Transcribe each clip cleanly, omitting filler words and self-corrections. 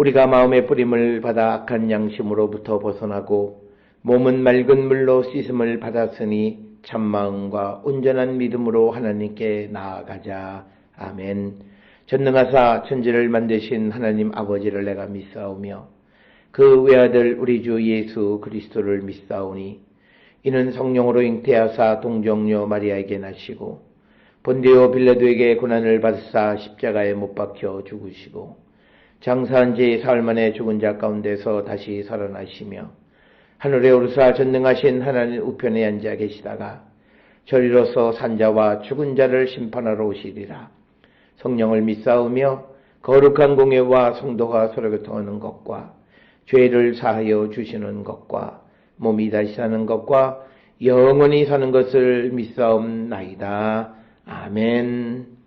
우리가 마음의 뿌림을 받아 악한 양심으로부터 벗어나고 몸은 맑은 물로 씻음을 받았으니 참마음과 온전한 믿음으로 하나님께 나아가자. 아멘. 전능하사 천지를 만드신 하나님 아버지를 내가 믿사오며 그 외아들 우리 주 예수 그리스도를 믿사오니 이는 성령으로 잉태하사 동정녀 마리아에게 나시고 본디오 빌라도에게 고난을 받으사 십자가에 못 박혀 죽으시고 장사한 지 사흘 만에 죽은 자 가운데서 다시 살아나시며 하늘에 오르사 전능하신 하나님 우편에 앉아 계시다가 저리로서 산자와 죽은 자를 심판하러 오시리라. 성령을 믿사오며 거룩한 공예와 성도가 서로 교통하는 것과 죄를 사하여 주시는 것과 몸이 다시 사는 것과 영원히 사는 것을 믿사옵나이다. 아멘.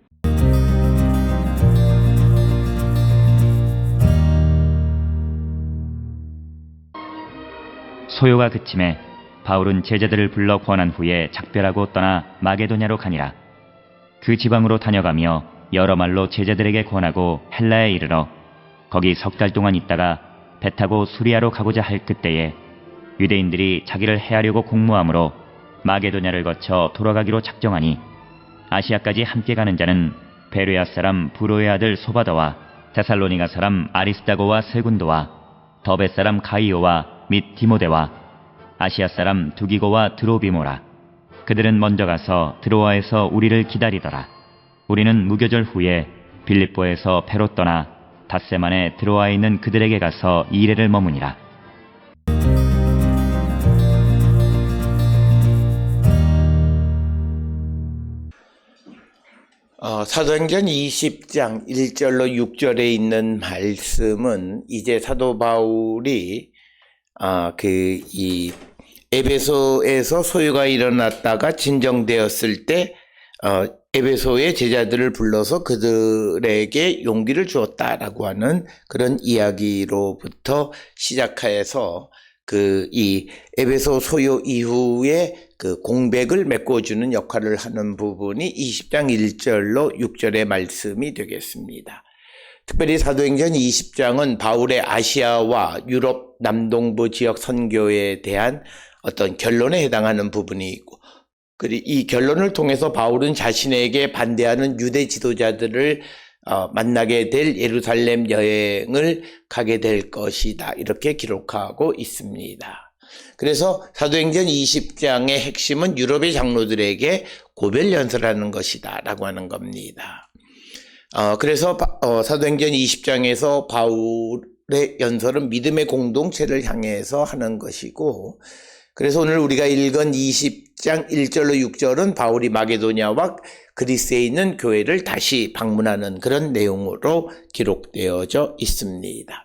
소요가 그침에 바울은 제자들을 불러 권한 후에 작별하고 떠나 마게도냐로 가니라. 그 지방으로 다녀가며 여러 말로 제자들에게 권하고 헬라에 이르러 거기 석 달 동안 있다가 배 타고 수리아로 가고자 할 그때에 유대인들이 자기를 해하려고 공모함으로 마게도냐를 거쳐 돌아가기로 작정하니 아시아까지 함께 가는 자는 베레아 사람 브로의 아들 소바더와 데살로니가 사람 아리스다고와 세군도와 더베 사람 가이오와 및 디모데와 아시아 사람 두기고와 드로비모라. 그들은 먼저 가서 드로아에서 우리를 기다리더라. 우리는 무교절 후에 빌립보에서 배로 떠나 닷새 만에 드로아에 있는 그들에게 가서 2일을 머무니라. 사도행전 20장 1절로 6절에 있는 말씀은 이제 사도 바울이 이 에베소에서 소요가 일어났다가 진정되었을 때 에베소의 제자들을 불러서 그들에게 용기를 주었다라고 하는 그런 이야기로부터 시작해서 이 에베소 소요 이후에 그 공백을 메꿔주는 역할을 하는 부분이 20장 1절로 6절의 말씀이 되겠습니다. 특별히 사도행전 20장은 바울의 아시아와 유럽 남동부 지역 선교에 대한 어떤 결론에 해당하는 부분이 있고, 그리고 이 결론을 통해서 바울은 자신에게 반대하는 유대 지도자들을 만나게 될 예루살렘 여행을 가게 될 것이다, 이렇게 기록하고 있습니다. 그래서 사도행전 20장의 핵심은 유럽의 장로들에게 고별 연설하는 것이다 라고 하는 겁니다. 그래서 사도행전 20장에서 바울의 연설은 믿음의 공동체를 향해서 하는 것이고, 그래서 오늘 우리가 읽은 20장 1절로 6절은 바울이 마게도냐와 그리스에 있는 교회를 다시 방문하는 그런 내용으로 기록되어져 있습니다.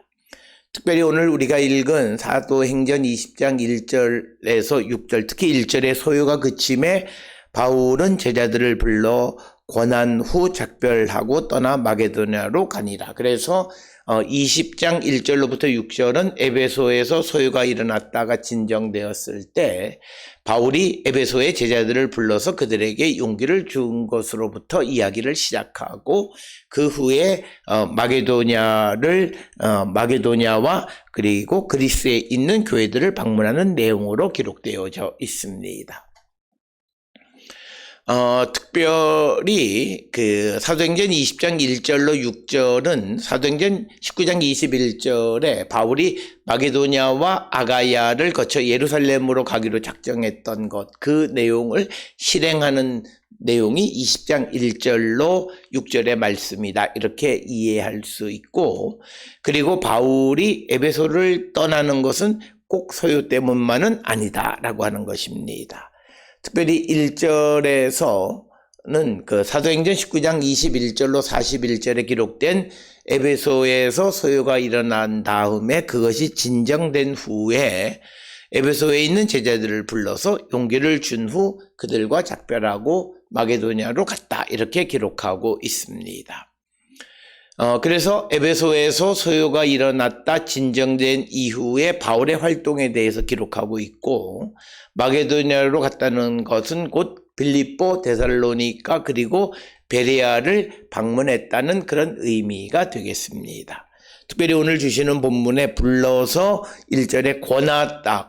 특별히 오늘 우리가 읽은 사도행전 20장 1절에서 6절, 특히 1절의 소요가 그침에 바울은 제자들을 불러 권한 후 작별하고 떠나 마게도냐로 가니라. 그래서 20장 1절로부터 6절은 에베소에서 소요가 일어났다가 진정되었을 때 바울이 에베소의 제자들을 불러서 그들에게 용기를 준 것으로부터 이야기를 시작하고, 그 후에 마게도냐와 그리고 그리스에 있는 교회들을 방문하는 내용으로 기록되어져 있습니다. 특별히 사도행전 20장 1절로 6절은 사도행전 19장 21절에 바울이 마게도냐와 아가야를 거쳐 예루살렘으로 가기로 작정했던 그 내용을 실행하는 내용이 20장 1절로 6절의 말씀이다, 이렇게 이해할 수 있고, 그리고 바울이 에베소를 떠나는 것은 꼭 소요 때문만은 아니다라고 하는 것입니다. 특별히 1절에서는 사도행전 19장 21절로 41절에 기록된 에베소에서 소요가 일어난 다음에 그것이 진정된 후에 에베소에 있는 제자들을 불러서 용기를 준 후 그들과 작별하고 마게도냐로 갔다, 이렇게 기록하고 있습니다. 그래서 에베소에서 소요가 일어났다 진정된 이후에 바울의 활동에 대해서 기록하고 있고, 마게도냐로 갔다는 것은 곧 빌립보, 데살로니가 그리고 베레아를 방문했다는 그런 의미가 되겠습니다. 특별히 오늘 주시는 본문에 불러서 1절에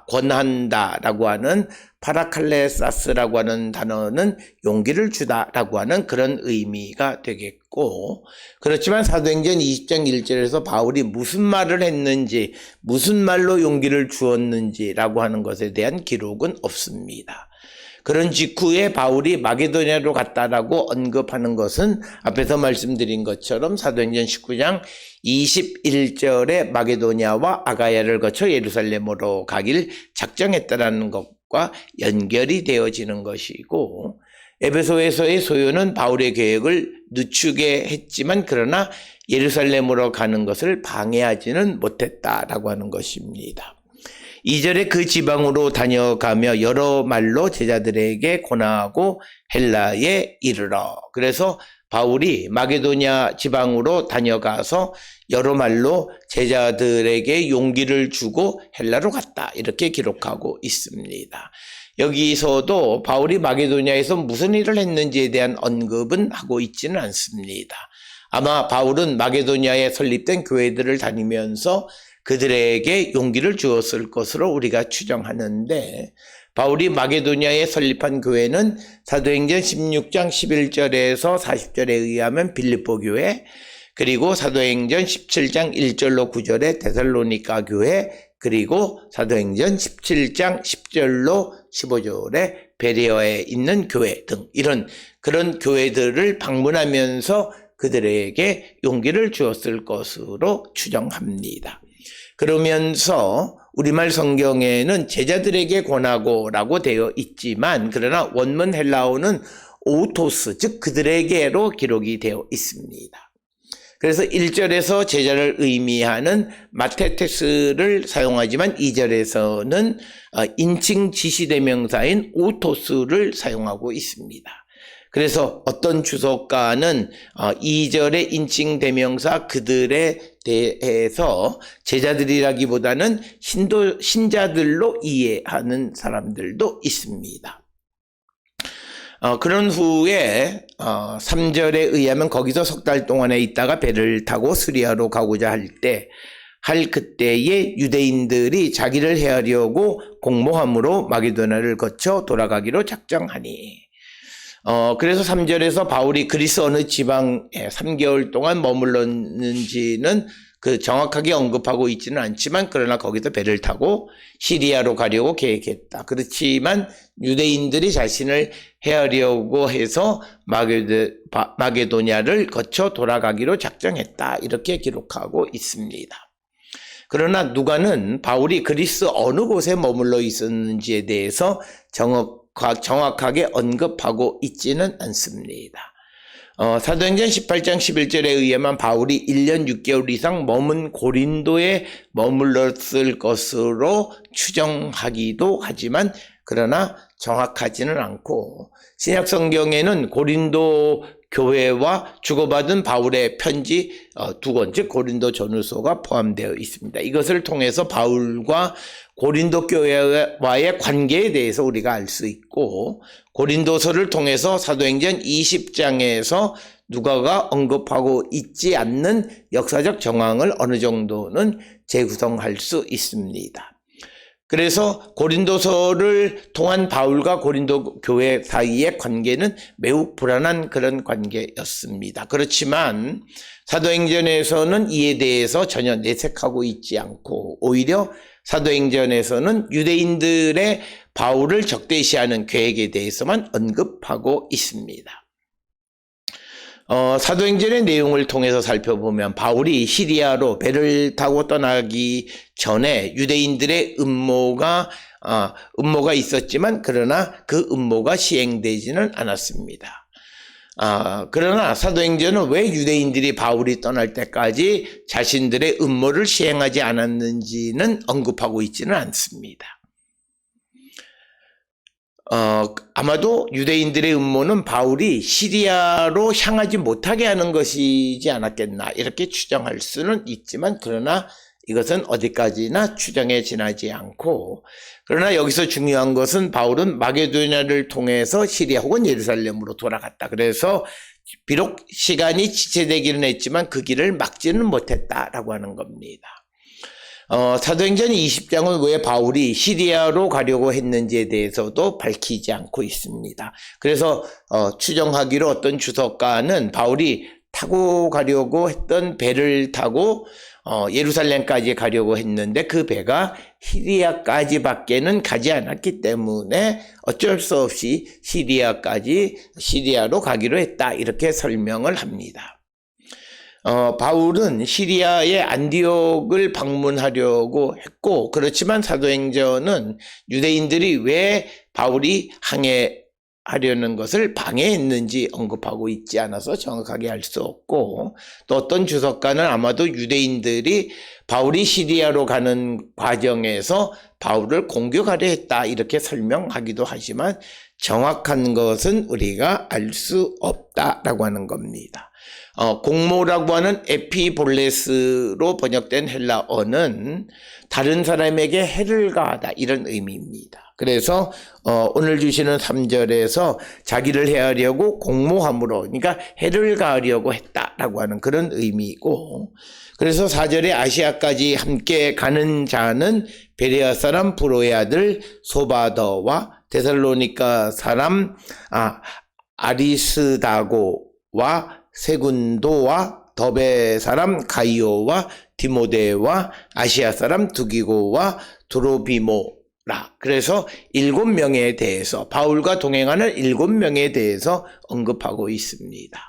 권한다라고 하는 파라칼레사스라고 하는 단어는 용기를 주다라고 하는 그런 의미가 되겠고, 그렇지만 사도행전 20장 1절에서 바울이 무슨 말을 했는지, 무슨 말로 용기를 주었는지라고 하는 것에 대한 기록은 없습니다. 그런 직후에 바울이 마게도냐로 갔다라고 언급하는 것은 앞에서 말씀드린 것처럼 사도행전 19장 21절에 마게도냐와 아가야를 거쳐 예루살렘으로 가길 작정했다라는 것과 연결이 되어지는 것이고, 에베소에서의 소요는 바울의 계획을 늦추게 했지만 그러나 예루살렘으로 가는 것을 방해하지는 못했다라고 하는 것입니다. 2절에 그 지방으로 다녀가며 여러 말로 제자들에게 권하고 헬라에 이르러. 그래서 바울이 마게도냐 지방으로 다녀가서 여러 말로 제자들에게 용기를 주고 헬라로 갔다, 이렇게 기록하고 있습니다. 여기서도 바울이 마게도냐에서 무슨 일을 했는지에 대한 언급은 하고 있지는 않습니다. 아마 바울은 마게도냐에 설립된 교회들을 다니면서 그들에게 용기를 주었을 것으로 우리가 추정하는데, 바울이 마게도냐에 설립한 교회는 사도행전 16장 11절에서 40절에 의하면 빌립보 교회, 그리고 사도행전 17장 1절로 9절에 데살로니가 교회, 그리고 사도행전 17장 10절로 15절에 베레아에 있는 교회 등, 이런 그런 교회들을 방문하면서 그들에게 용기를 주었을 것으로 추정합니다. 그러면서 우리말 성경에는 제자들에게 권하고라고 되어 있지만, 그러나 원문 헬라어는 오토스, 즉 그들에게로 기록이 되어 있습니다. 그래서 1절에서 제자를 의미하는 마테테스를 사용하지만 2절에서는 인칭 지시대명사인 오토스를 사용하고 있습니다. 그래서 어떤 주석가는 2절의 인칭 대명사 그들에 대해서 제자들이라기보다는 신자들로 이해하는 사람들도 있습니다. 그런 후에 3절에 의하면 거기서 석 달 동안에 있다가 배를 타고 수리아로 가고자 할 그때에 유대인들이 자기를 해하려고 공모함으로 마게도냐를 거쳐 돌아가기로 작정하니. 그래서 3절에서 바울이 그리스 어느 지방에 3개월 동안 머물렀는지는 정확하게 언급하고 있지는 않지만, 그러나 거기서 배를 타고 시리아로 가려고 계획했다. 그렇지만 유대인들이 자신을 해하려고 해서 마게도냐를 거쳐 돌아가기로 작정했다, 이렇게 기록하고 있습니다. 그러나 누가는 바울이 그리스 어느 곳에 머물러 있었는지에 대해서 정확하게 언급하고 있지는 않습니다. 사도행전 18장 11절에 의하면 바울이 1년 6개월 이상 머문 고린도에 머물렀을 것으로 추정하기도 하지만, 그러나 정확하지는 않고, 신약 성경에는 고린도 교회와 주고받은 바울의 편지 2권, 즉 고린도 전후서가 포함되어 있습니다. 이것을 통해서 바울과 고린도 교회와의 관계에 대해서 우리가 알 수 있고, 고린도서를 통해서 사도행전 20장에서 누가가 언급하고 있지 않는 역사적 정황을 어느 정도는 재구성할 수 있습니다. 그래서 고린도서를 통한 바울과 고린도 교회 사이의 관계는 매우 불안한 그런 관계였습니다. 그렇지만 사도행전에서는 이에 대해서 전혀 내색하고 있지 않고, 오히려 사도행전에서는 유대인들의 바울을 적대시하는 계획에 대해서만 언급하고 있습니다. 사도행전의 내용을 통해서 살펴보면 바울이 시리아로 배를 타고 떠나기 전에 유대인들의 음모가 있었지만, 그러나 그 음모가 시행되지는 않았습니다. 그러나 사도행전은 왜 유대인들이 바울이 떠날 때까지 자신들의 음모를 시행하지 않았는지는 언급하고 있지는 않습니다. 아마도 유대인들의 음모는 바울이 시리아로 향하지 못하게 하는 것이지 않았겠나, 이렇게 추정할 수는 있지만, 그러나 이것은 어디까지나 추정에 지나지 않고, 그러나 여기서 중요한 것은 바울은 마게도냐를 통해서 시리아 혹은 예루살렘으로 돌아갔다. 그래서 비록 시간이 지체되기는 했지만 그 길을 막지는 못했다라고 하는 겁니다. 사도행전 20장은 왜 바울이 시리아로 가려고 했는지에 대해서도 밝히지 않고 있습니다. 그래서 추정하기로 어떤 주석가는 바울이 타고 가려고 했던 배를 타고 예루살렘까지 가려고 했는데 그 배가 시리아까지 밖에는 가지 않았기 때문에 어쩔 수 없이 시리아로 가기로 했다, 이렇게 설명을 합니다. 바울은 시리아의 안디옥을 방문하려고 했고, 그렇지만 사도행전은 유대인들이 왜 바울이 항해하려는 것을 방해했는지 언급하고 있지 않아서 정확하게 알 수 없고, 또 어떤 주석가는 아마도 유대인들이 바울이 시리아로 가는 과정에서 바울을 공격하려 했다, 이렇게 설명하기도 하지만 정확한 것은 우리가 알 수 없다라고 하는 겁니다. 공모라고 하는 에피볼레스로 번역된 헬라어는 다른 사람에게 해를 가하다, 이런 의미입니다. 그래서 오늘 주시는 3절에서 자기를 해하려고 공모함으로, 그러니까 해를 가하려고 했다라고 하는 그런 의미이고, 그래서 4절에 아시아까지 함께 가는 자는 베레아 사람 브로의 아들 소바더와 데살로니가 사람 아리스다고와 세군도와 더베 사람 가이오와 디모데와 아시아 사람 두기고와 드로비모라. 그래서 7명에 대해서, 바울과 동행하는 7명에 대해서 언급하고 있습니다.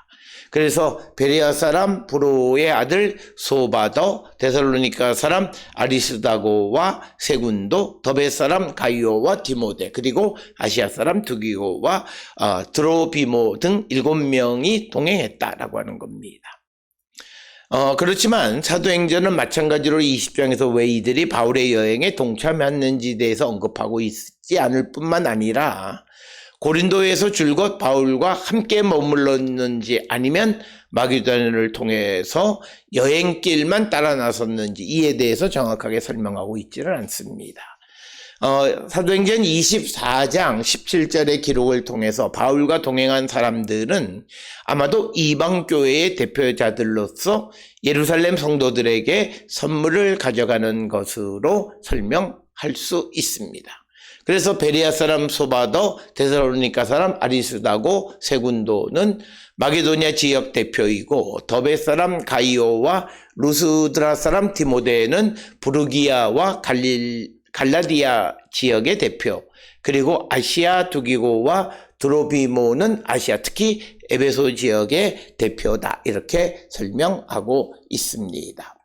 그래서 베레아 사람 브로의 아들 소바더, 데살로니가 사람 아리스다고와 세군도, 더베 사람 가이오와 디모데, 그리고 아시아 사람 두기고와 드로비모 등 7명이 동행했다라고 하는 겁니다. 그렇지만 사도행전은 마찬가지로 20장에서 왜 이들이 바울의 여행에 동참했는지에 대해서 언급하고 있지 않을 뿐만 아니라 고린도에서 줄곧 바울과 함께 머물렀는지 아니면 마게도냐를 통해서 여행길만 따라 나섰는지, 이에 대해서 정확하게 설명하고 있지는 않습니다. 사도행전 24장 17절의 기록을 통해서 바울과 동행한 사람들은 아마도 이방교회의 대표자들로서 예루살렘 성도들에게 선물을 가져가는 것으로 설명할 수 있습니다. 그래서 베레아 사람 소바더, 데살로니가 사람 아리스다고, 세군도는 마게도냐 지역 대표이고, 더베 사람 가이오와 루스드라 사람 디모데는 부르기아와 갈라디아 지역의 대표, 그리고 아시아 두기고와 드로비모는 아시아, 특히 에베소 지역의 대표다, 이렇게 설명하고 있습니다.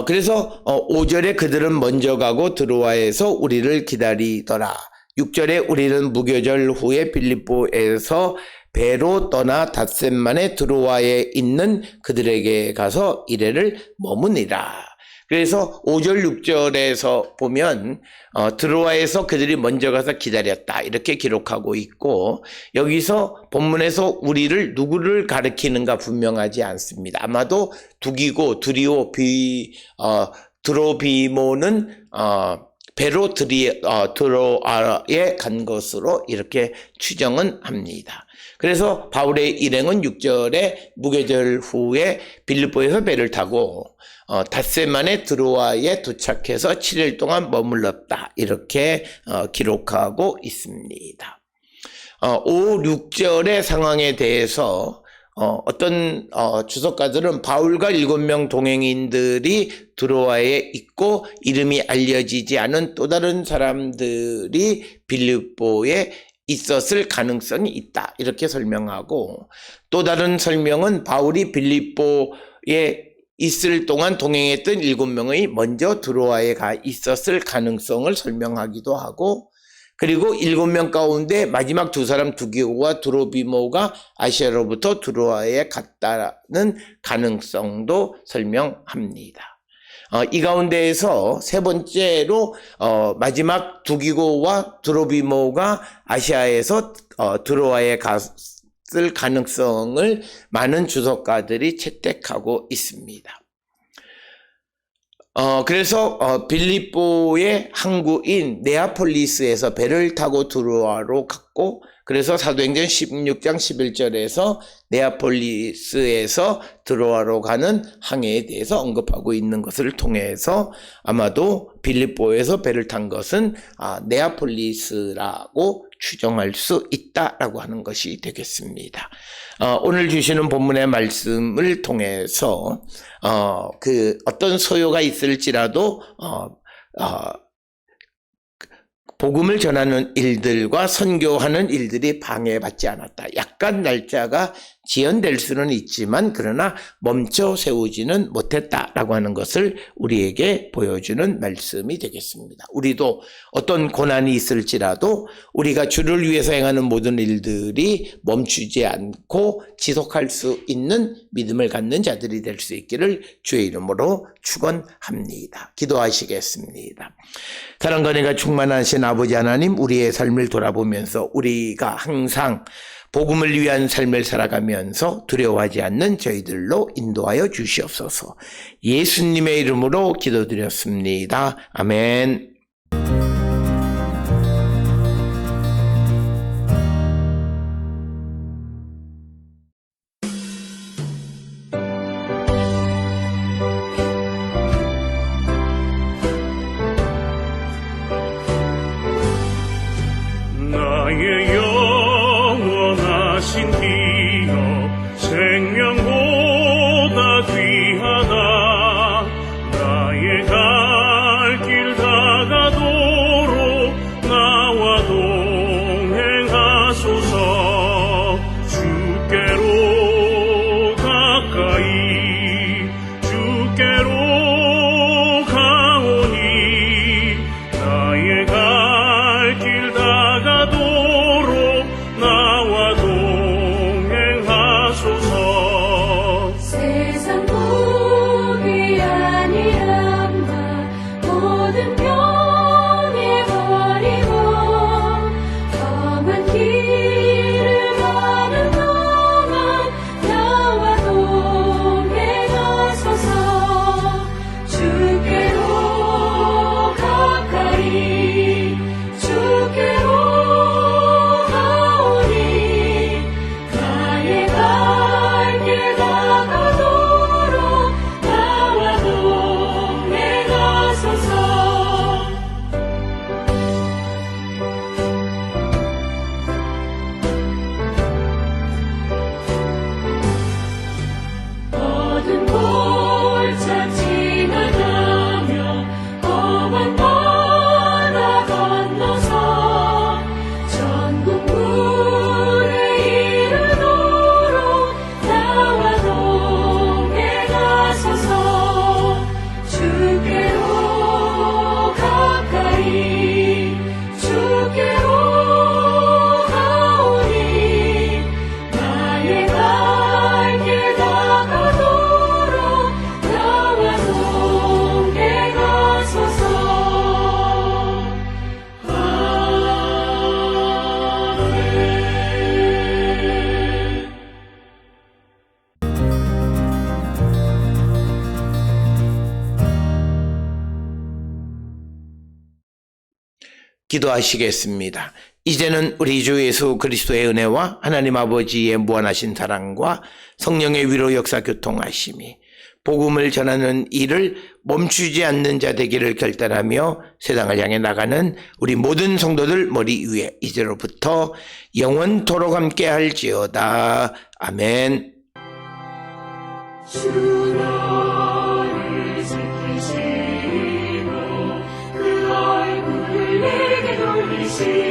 그래서 5절에 그들은 먼저 가고 드로아에서 우리를 기다리더라. 6절에 우리는 무교절 후에 빌립보에서 배로 떠나 닷새만에 드로아에 있는 그들에게 가서 이래를 머무니라. 그래서 5절 6절에서 보면 드로아에서 그들이 먼저 가서 기다렸다, 이렇게 기록하고 있고, 여기서 본문에서 우리를 누구를 가리키는가 분명하지 않습니다. 아마도 두기고, 드로비모는 배로 드로아에 간 것으로 이렇게 추정은 합니다. 그래서 바울의 일행은 6절에 무교절 후에 빌립보에서 배를 타고 닷새 만에 드로아에 도착해서 7일 동안 머물렀다, 이렇게 기록하고 있습니다. 5, 6절의 상황에 대해서 어떤 주석가들은 바울과 7명 동행인들이 드로아에 있고 이름이 알려지지 않은 또 다른 사람들이 빌립보에 있었을 가능성이 있다, 이렇게 설명하고, 또 다른 설명은 바울이 빌립보에 있을 동안 동행했던 7명이 먼저 드로아에 가 있었을 가능성을 설명하기도 하고, 그리고 7명 가운데 마지막 2사람 두기고와 드로비모가 아시아로부터 드로아에 갔다는 가능성도 설명합니다. 이 가운데에서 세 번째로 마지막 두기고와 드로비모가 아시아에서 드로아에 갔을 가능성을 많은 주석가들이 채택하고 있습니다. 그래서 빌립보의 항구인 네아폴리스에서 배를 타고 드로아로 갔고, 그래서 사도행전 16장 11절에서 네아폴리스에서 드로아로 가는 항해에 대해서 언급하고 있는 것을 통해서 아마도 빌립보에서 배를 탄 것은 네아폴리스라고 추정할 수 있다라고 하는 것이 되겠습니다. 오늘 주시는 본문의 말씀을 통해서 어떤 소요가 있을지라도 복음을 전하는 일들과 선교하는 일들이 방해받지 않았다. 약간 날짜가 지연될 수는 있지만 그러나 멈춰 세우지는 못했다라고 하는 것을 우리에게 보여주는 말씀이 되겠습니다. 우리도 어떤 고난이 있을지라도 우리가 주를 위해서 행하는 모든 일들이 멈추지 않고 지속할 수 있는 믿음을 갖는 자들이 될 수 있기를 주의 이름으로 축원합니다. 기도하시겠습니다. 사랑과 은혜가 충만하신 아버지 하나님, 우리의 삶을 돌아보면서 우리가 항상 복음을 위한 삶을 살아가면서 두려워하지 않는 저희들로 인도하여 주시옵소서. 예수님의 이름으로 기도드렸습니다. 아멘. 나의 영원하신 기업 생명보다 귀하다. 나의 갈 길 다가도록 나와 동행하소서. 주께로 가까이 주께로 가오니 나의 갈 길 다가도록 나와 동행하소서. 세상 복이 아니란다. 모든 병에 버리고 험한 길을 가는 동안 나와 동행하소서. 주께로 가까이 주께로 가오니 나의 갈 길 다가도록 나와 동행하소서. 어두운 골짜 지나가며 험한 바다 건너서 전국 물에 이르도록 나와 동행하소서. 주께로 가까이 주께로 가오니 나의 갈 길 다가도록 나와 동행하소서. 아멘. 기도하시겠습니다. 이제는 우리 주 예수 그리스도의 은혜와 하나님 아버지의 무한하신 사랑과 성령의 위로 역사 교통하심이 복음을 전하는 일을 멈추지 않는 자 되기를 결단하며 세상을 향해 나가는 우리 모든 성도들 머리 위에 이제로부터 영원토록 함께 할지어다. 아멘. 주 너를 지키시고 그 얼굴을 내게 돌리시고